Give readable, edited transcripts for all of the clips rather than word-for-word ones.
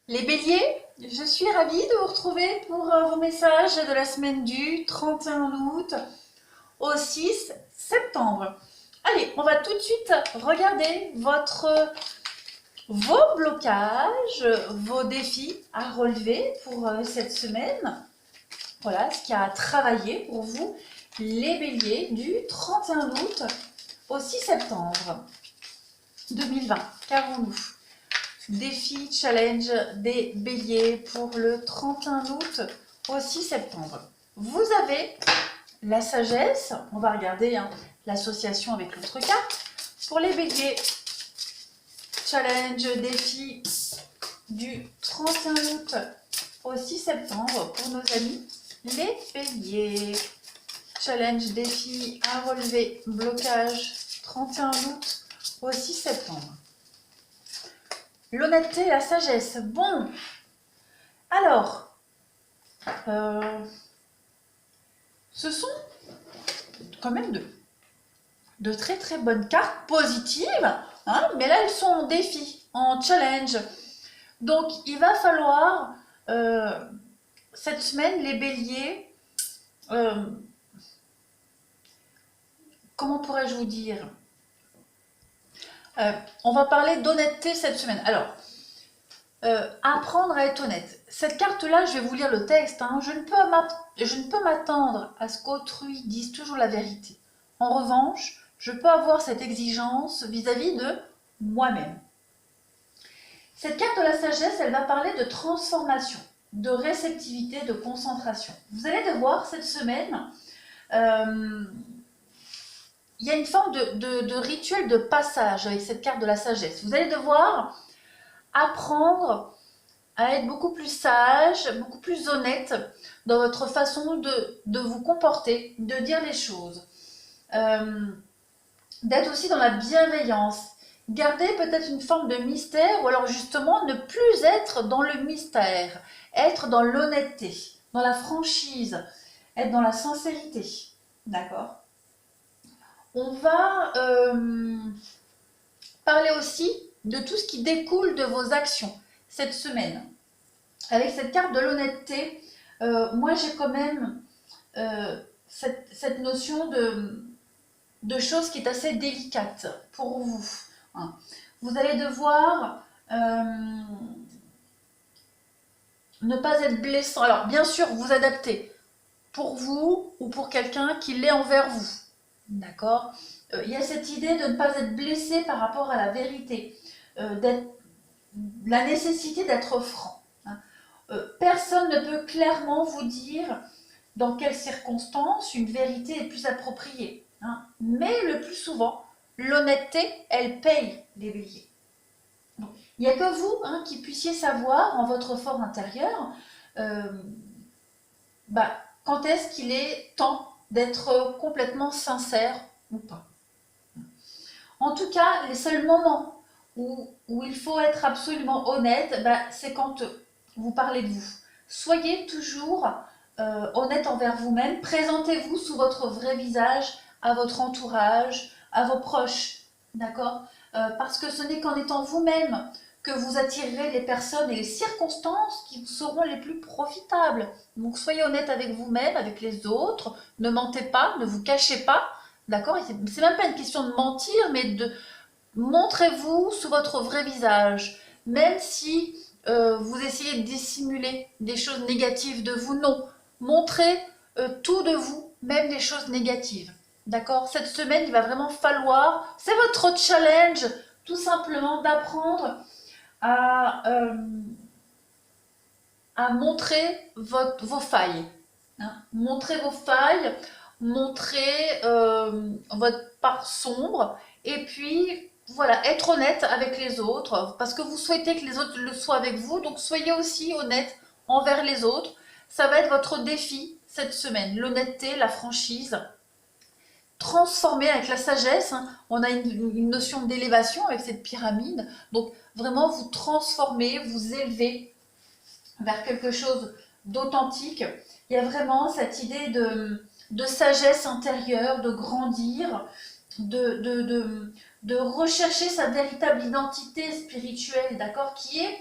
Les béliers, je suis ravie de vous retrouver pour vos messages de la semaine du 31 août au 6 septembre. Allez, on va tout de suite regarder vos blocages, vos défis à relever pour cette semaine. Voilà ce qu'il y a à travailler pour vous, les béliers, du 31 août au 6 septembre 2020. Qu'avons-nous? Défi, challenge des béliers pour le 31 août au 6 septembre. Vous avez la sagesse, on va regarder l'association avec l'autre carte. Pour les béliers, challenge, défi du 31 août au 6 septembre pour nos amis les béliers. Challenge, défi à relever, blocage, 31 août au 6 septembre. L'honnêteté et la sagesse. Bon, alors, ce sont quand même de très très bonnes cartes positives, mais là elles sont en défi, en challenge. Donc il va falloir, cette semaine, les béliers, comment pourrais-je vous dire, on va parler d'honnêteté cette semaine. Alors, apprendre à être honnête. Cette carte-là, je vais vous lire le texte. Je ne peux m'attendre à ce qu'autrui dise toujours la vérité. En revanche, je peux avoir cette exigence vis-à-vis de moi-même. Cette carte de la sagesse, elle va parler de transformation, de réceptivité, de concentration. Vous allez devoir cette semaine, il y a une forme de rituel de passage avec cette carte de la sagesse. Vous allez devoir apprendre à être beaucoup plus sage, beaucoup plus honnête dans votre façon de vous comporter, de dire les choses. D'être aussi dans la bienveillance. Garder peut-être une forme de mystère ou alors justement ne plus être dans le mystère. Être dans l'honnêteté, dans la franchise, être dans la sincérité. D'accord? On va parler aussi de tout ce qui découle de vos actions cette semaine. Avec cette carte de l'honnêteté, moi j'ai quand même cette notion de chose qui est assez délicate pour vous. Vous allez devoir ne pas être blessant. Alors bien sûr, vous adaptez pour vous ou pour quelqu'un qui l'est envers vous. D'accord? Il y a cette idée de ne pas être blessé par rapport à la vérité, la nécessité d'être franc. Personne ne peut clairement vous dire dans quelles circonstances une vérité est plus appropriée. Mais le plus souvent, l'honnêteté, elle paye les béliers. Donc, il n'y a que vous qui puissiez savoir en votre fort intérieur quand est-ce qu'il est temps d'être complètement sincère ou pas. En tout cas, les seuls moments où il faut être absolument honnête, c'est quand vous parlez de vous. Soyez toujours honnête envers vous-même. Présentez-vous sous votre vrai visage à votre entourage, à vos proches. D'accord? Parce que ce n'est qu'en étant vous-même que vous attirerez les personnes et les circonstances qui vous seront les plus profitables. Donc soyez honnête avec vous-même, avec les autres. Ne mentez pas, ne vous cachez pas. D'accord? C'est même pas une question de mentir, mais de montrez-vous sous votre vrai visage. Même si vous essayez de dissimuler des choses négatives de vous, non. Montrez tout de vous, même les choses négatives. D'accord? Cette semaine, il va vraiment falloir, c'est votre challenge, tout simplement d'apprendre à montrer vos failles. Montrez vos failles, montrez votre part sombre, et puis voilà, être honnête avec les autres, parce que vous souhaitez que les autres le soient avec vous, donc soyez aussi honnête envers les autres. Ça va être votre défi cette semaine, l'honnêteté, la franchise. Transformer avec la sagesse, on a une notion d'élévation avec cette pyramide, donc vraiment vous transformez, vous élevez vers quelque chose d'authentique. Il y a vraiment cette idée de sagesse intérieure, de grandir, de rechercher sa véritable identité spirituelle, d'accord, qui est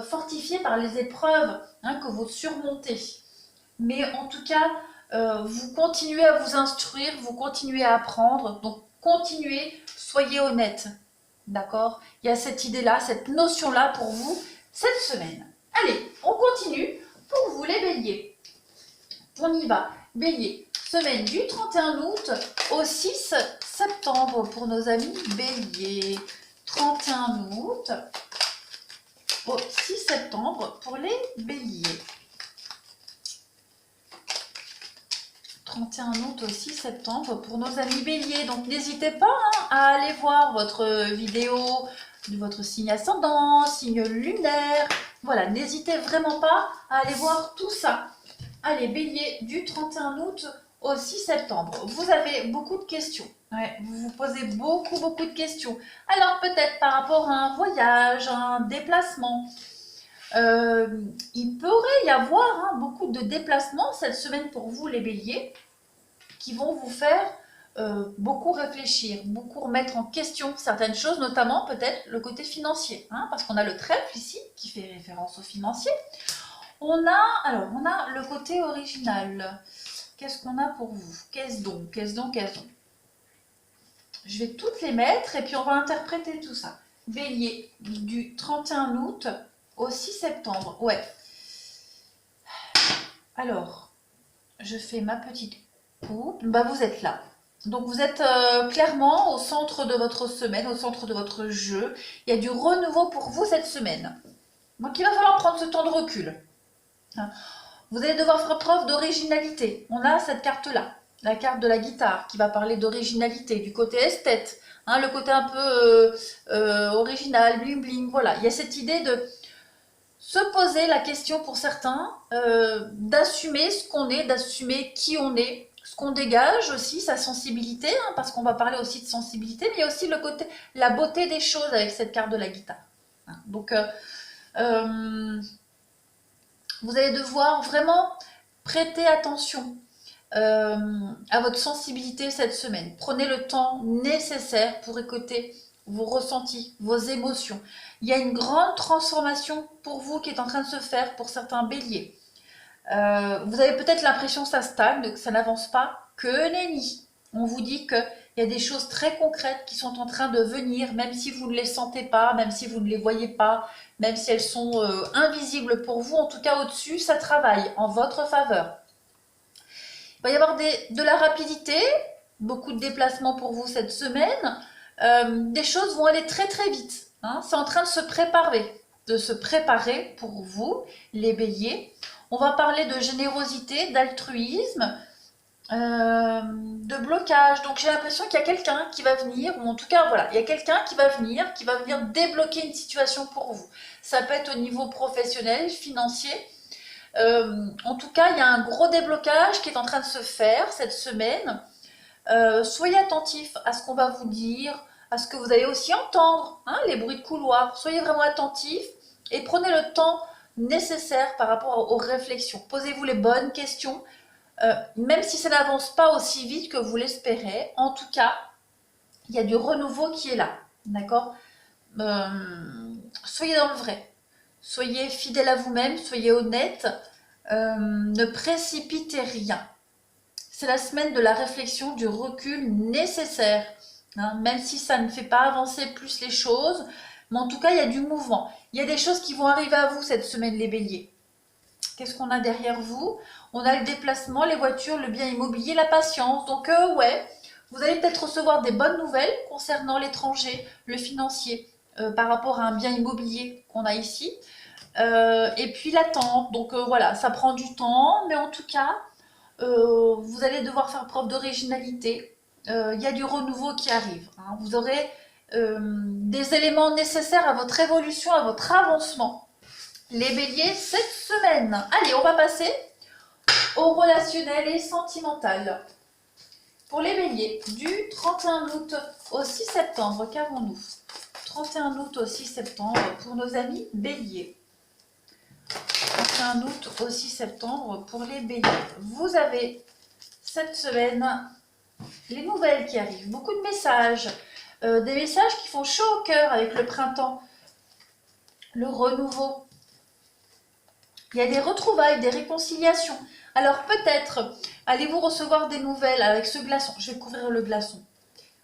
fortifié par les épreuves que vous surmontez. Mais en tout cas, vous continuez à vous instruire, vous continuez à apprendre. Donc, continuez, soyez honnête. D'accord? Il y a cette idée-là, cette notion-là pour vous cette semaine. Allez, on continue pour vous les béliers. On y va. Bélier, semaine du 31 août au 6 septembre pour nos amis béliers. 31 août au 6 septembre pour les béliers. 31 août au 6 septembre pour nos amis béliers. Donc n'hésitez pas à aller voir votre vidéo de votre signe ascendant, signe lunaire. Voilà, n'hésitez vraiment pas à aller voir tout ça. Allez, bélier, du 31 août au 6 septembre. Vous avez beaucoup de questions. Ouais, vous vous posez beaucoup de questions. Alors peut-être par rapport à un voyage, un déplacement. Il pourrait y avoir beaucoup de déplacements cette semaine pour vous les béliers qui vont vous faire beaucoup réfléchir, beaucoup remettre en question certaines choses, notamment peut-être le côté financier, parce qu'on a le trèfle ici qui fait référence au financier. On a le côté original. Qu'est-ce qu'on a pour vous? Qu'est-ce donc? Je vais toutes les mettre et puis on va interpréter tout ça. Bélier, du 31 août au 6 septembre. Ouais. Alors, je fais ma petite coupe. Vous êtes là. Donc, vous êtes clairement au centre de votre semaine, au centre de votre jeu. Il y a du renouveau pour vous cette semaine. Donc, il va falloir prendre ce temps de recul. Vous allez devoir faire preuve d'originalité. On a cette carte-là, la carte de la guitare, qui va parler d'originalité, du côté esthète, le côté un peu original, bling bling. Voilà, il y a cette idée de se poser la question pour certains, d'assumer ce qu'on est, d'assumer qui on est, ce qu'on dégage aussi, sa sensibilité, parce qu'on va parler aussi de sensibilité, mais il y a aussi le côté, la beauté des choses avec cette carte de la guitare. Donc, vous allez devoir vraiment prêter attention à votre sensibilité cette semaine. Prenez le temps nécessaire pour écouter vos ressentis, vos émotions. Il y a une grande transformation pour vous qui est en train de se faire pour certains béliers. Vous avez peut-être l'impression que ça stagne, que ça n'avance pas, que nenni. On vous dit qu'il y a des choses très concrètes qui sont en train de venir, même si vous ne les sentez pas, même si vous ne les voyez pas, même si elles sont invisibles pour vous. En tout cas, au-dessus, ça travaille en votre faveur. Il va y avoir de la rapidité, beaucoup de déplacements pour vous cette semaine. Des choses vont aller très vite. C'est en train de se préparer pour vous, les béliers. On va parler de générosité, d'altruisme, de blocage. Donc j'ai l'impression qu'il y a quelqu'un qui va venir, ou en tout cas voilà, il y a quelqu'un qui va venir débloquer une situation pour vous. Ça peut être au niveau professionnel, financier. En tout cas, il y a un gros déblocage qui est en train de se faire cette semaine. Soyez attentifs à ce qu'on va vous dire, à ce que vous allez aussi entendre, les bruits de couloir. Soyez vraiment attentifs et prenez le temps nécessaire par rapport aux réflexions. Posez-vous les bonnes questions, même si ça n'avance pas aussi vite que vous l'espérez. En tout cas, il y a du renouveau qui est là, d'accord? Soyez dans le vrai. Soyez fidèle à vous-même, soyez honnête, ne précipitez rien. C'est la semaine de la réflexion, du recul nécessaire, même si ça ne fait pas avancer plus les choses, mais en tout cas, il y a du mouvement. Il y a des choses qui vont arriver à vous cette semaine, les béliers. Qu'est-ce qu'on a derrière vous? On a le déplacement, les voitures, le bien immobilier, la patience. Donc, ouais, vous allez peut-être recevoir des bonnes nouvelles concernant l'étranger, le financier, par rapport à un bien immobilier qu'on a ici. Et puis l'attente, donc voilà, ça prend du temps, mais en tout cas, vous allez devoir faire preuve d'originalité. Il y a du renouveau qui arrive. Vous aurez des éléments nécessaires à votre évolution, à votre avancement. Les béliers, cette semaine. Allez, on va passer au relationnel et sentimental. Pour les béliers, du 31 août au 6 septembre, qu'avons-nous? 31 août au 6 septembre pour nos amis béliers. 31 août au 6 septembre pour les béliers. Vous avez cette semaine les nouvelles qui arrivent, beaucoup de messages, des messages qui font chaud au cœur avec le printemps, le renouveau. Il y a des retrouvailles, des réconciliations. Alors peut-être allez-vous recevoir des nouvelles avec ce glaçon. Je vais couvrir le glaçon.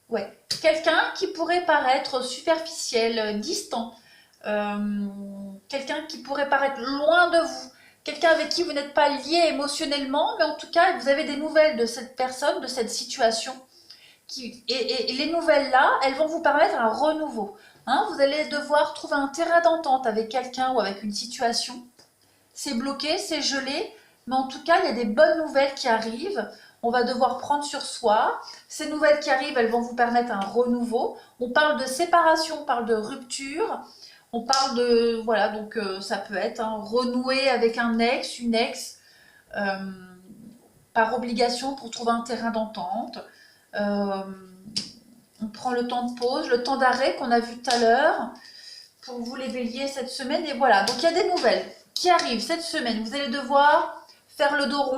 Ouais. Quelqu'un qui pourrait paraître superficiel, distant. Quelqu'un qui pourrait paraître loin de vous. Quelqu'un avec qui vous n'êtes pas lié émotionnellement, mais en tout cas, vous avez des nouvelles de cette personne, de cette situation. Et les nouvelles-là, elles vont vous permettre un renouveau. Hein, vous allez devoir trouver un terrain d'entente avec quelqu'un ou avec une situation. C'est bloqué, c'est gelé, mais en tout cas, il y a des bonnes nouvelles qui arrivent. On va devoir prendre sur soi. Ces nouvelles qui arrivent, elles vont vous permettre un renouveau. On parle de séparation, on parle de rupture. On parle de, voilà, donc ça peut être renouer avec un ex, une ex, euh, par obligation pour trouver un terrain d'entente. On prend le temps de pause, le temps d'arrêt qu'on a vu tout à l'heure pour vous les béliers cette semaine. Et voilà, donc il y a des nouvelles qui arrivent cette semaine. Vous allez devoir faire le dos rond.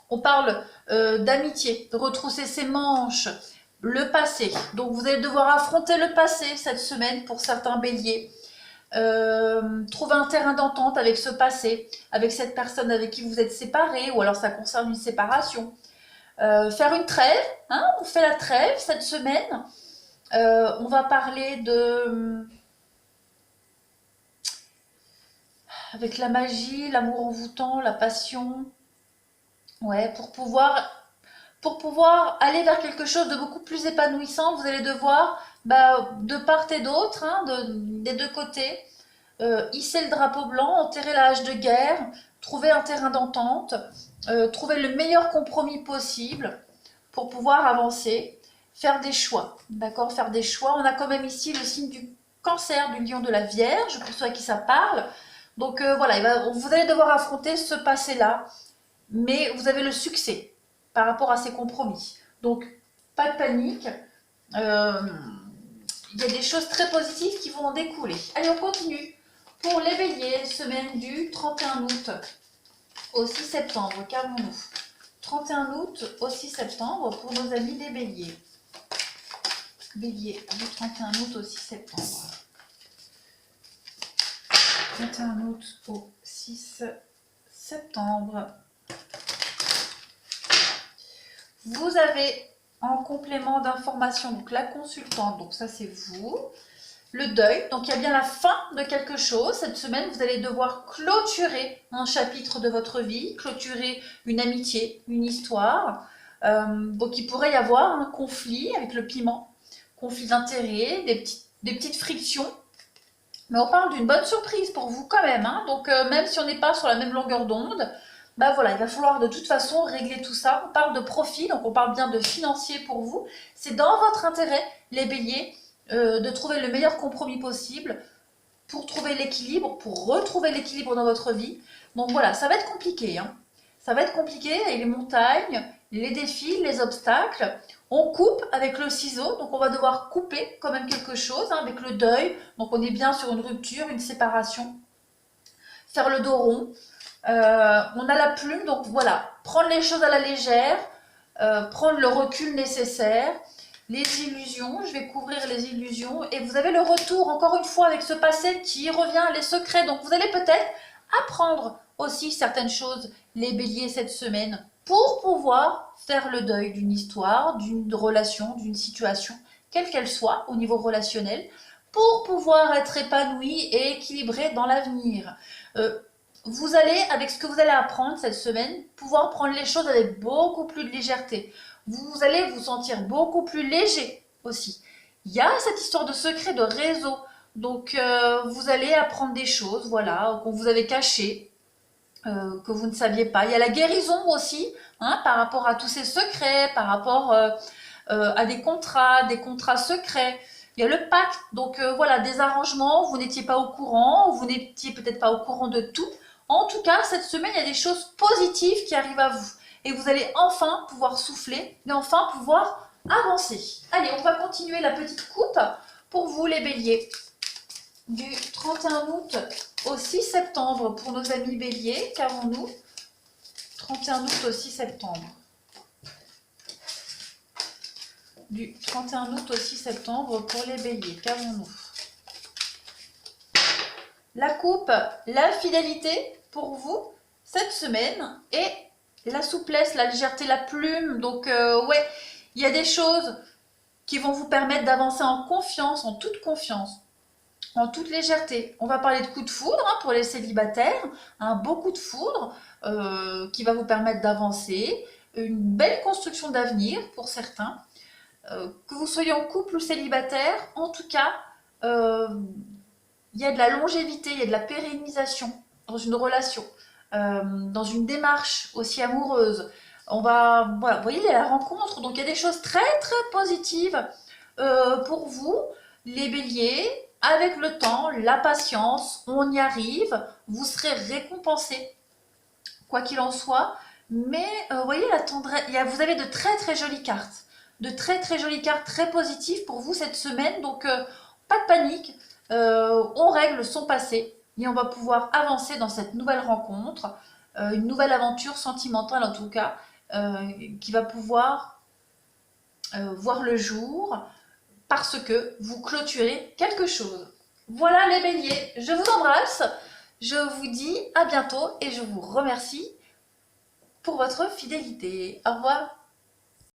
On parle d'amitié, de retrousser ses manches, le passé. Donc vous allez devoir affronter le passé cette semaine pour certains béliers. Trouver un terrain d'entente avec ce passé, avec cette personne avec qui vous êtes séparés, ou alors ça concerne une séparation. Faire une trêve, hein, on fait la trêve cette semaine. On va parler de... avec la magie, l'amour envoûtant, la passion. Ouais, pour pouvoir aller vers quelque chose de beaucoup plus épanouissant, vous allez devoir, de part et d'autre, hein, des deux côtés, hisser le drapeau blanc, enterrer la hache de guerre, trouver un terrain d'entente, trouver le meilleur compromis possible pour pouvoir avancer, faire des choix, d'accord, faire des choix. On a quand même ici le signe du cancer, du lion, de la vierge, pour ceux à qui ça parle. Donc voilà, vous allez devoir affronter ce passé-là, mais vous avez le succès par rapport à ces compromis. Donc, pas de panique. Il y a des choses très positives qui vont en découler. Allez, on continue. Pour les béliers, semaine du 31 août au 6 septembre, qu'avons-nous? 31 août au 6 septembre pour nos amis des béliers. Bélier, du 31 août au 6 septembre. 31 août au 6 septembre. Vous avez en complément d'information donc la consultante, donc ça c'est vous. Le deuil, donc il y a bien la fin de quelque chose. Cette semaine, vous allez devoir clôturer un chapitre de votre vie, clôturer une amitié, une histoire. Donc il pourrait y avoir un conflit avec le piment, conflit d'intérêts, des petites frictions. Mais on parle d'une bonne surprise pour vous quand même. Hein. Donc même si on n'est pas sur la même longueur d'onde, voilà, il va falloir de toute façon régler tout ça. On parle de profit, donc on parle bien de financier pour vous. C'est dans votre intérêt, les béliers, de trouver le meilleur compromis possible pour trouver l'équilibre, pour retrouver l'équilibre dans votre vie. Donc voilà, ça va être compliqué. Hein. Ça va être compliqué avec les montagnes, les défis, les obstacles. On coupe avec le ciseau, donc on va devoir couper quand même quelque chose hein, avec le deuil. Donc on est bien sur une rupture, une séparation. Faire le dos rond. On a la plume, donc voilà, prendre les choses à la légère, prendre le recul nécessaire. Les illusions, je vais couvrir les illusions. Et vous avez le retour, encore une fois, avec ce passé qui revient, les secrets. Donc vous allez peut-être apprendre aussi certaines choses, les béliers, cette semaine, pour pouvoir faire le deuil d'une histoire, d'une relation, d'une situation, quelle qu'elle soit, au niveau relationnel, pour pouvoir être épanoui et équilibré dans l'avenir. Vous allez, avec ce que vous allez apprendre cette semaine, pouvoir prendre les choses avec beaucoup plus de légèreté. Vous allez vous sentir beaucoup plus léger aussi. Il y a cette histoire de secret, de réseau. Donc, vous allez apprendre des choses, voilà, qu'on vous avait cachées, que vous ne saviez pas. Il y a la guérison aussi, hein, par rapport à tous ces secrets, par rapport à des contrats secrets. Il y a le pacte, donc voilà, des arrangements, vous n'étiez pas au courant, vous n'étiez peut-être pas au courant de tout. En tout cas, cette semaine, il y a des choses positives qui arrivent à vous. Et vous allez enfin pouvoir souffler, mais enfin pouvoir avancer. Allez, on va continuer la petite coupe pour vous les béliers. Du 31 août au 6 septembre pour nos amis béliers, qu'avons-nous? 31 août au 6 septembre. Du 31 août au 6 septembre pour les béliers, qu'avons-nous? La coupe, l'infidélité, pour vous cette semaine est la souplesse, la légèreté, la plume. Donc ouais, il y a des choses qui vont vous permettre d'avancer en confiance, en toute légèreté. On va parler de coup de foudre hein, pour les célibataires, un beau coup de foudre qui va vous permettre d'avancer, une belle construction d'avenir pour certains. Que vous soyez en couple ou célibataire, en tout cas, euh, il y a de la longévité, il y a de la pérennisation dans une relation, dans une démarche aussi amoureuse. On va, voilà, vous voyez, il y a la rencontre, donc il y a des choses très très positives pour vous, les béliers. Avec le temps, la patience, on y arrive, vous serez récompensés, quoi qu'il en soit. Mais vous voyez, la tendresse, vous avez de très très jolies cartes, de très très jolies cartes très positives pour vous cette semaine. Donc pas de panique, on règle son passé et on va pouvoir avancer dans cette nouvelle rencontre, une nouvelle aventure sentimentale en tout cas, qui va pouvoir voir le jour parce que vous clôturez quelque chose. Voilà les béliers, je vous embrasse, je vous dis à bientôt et je vous remercie pour votre fidélité. Au revoir.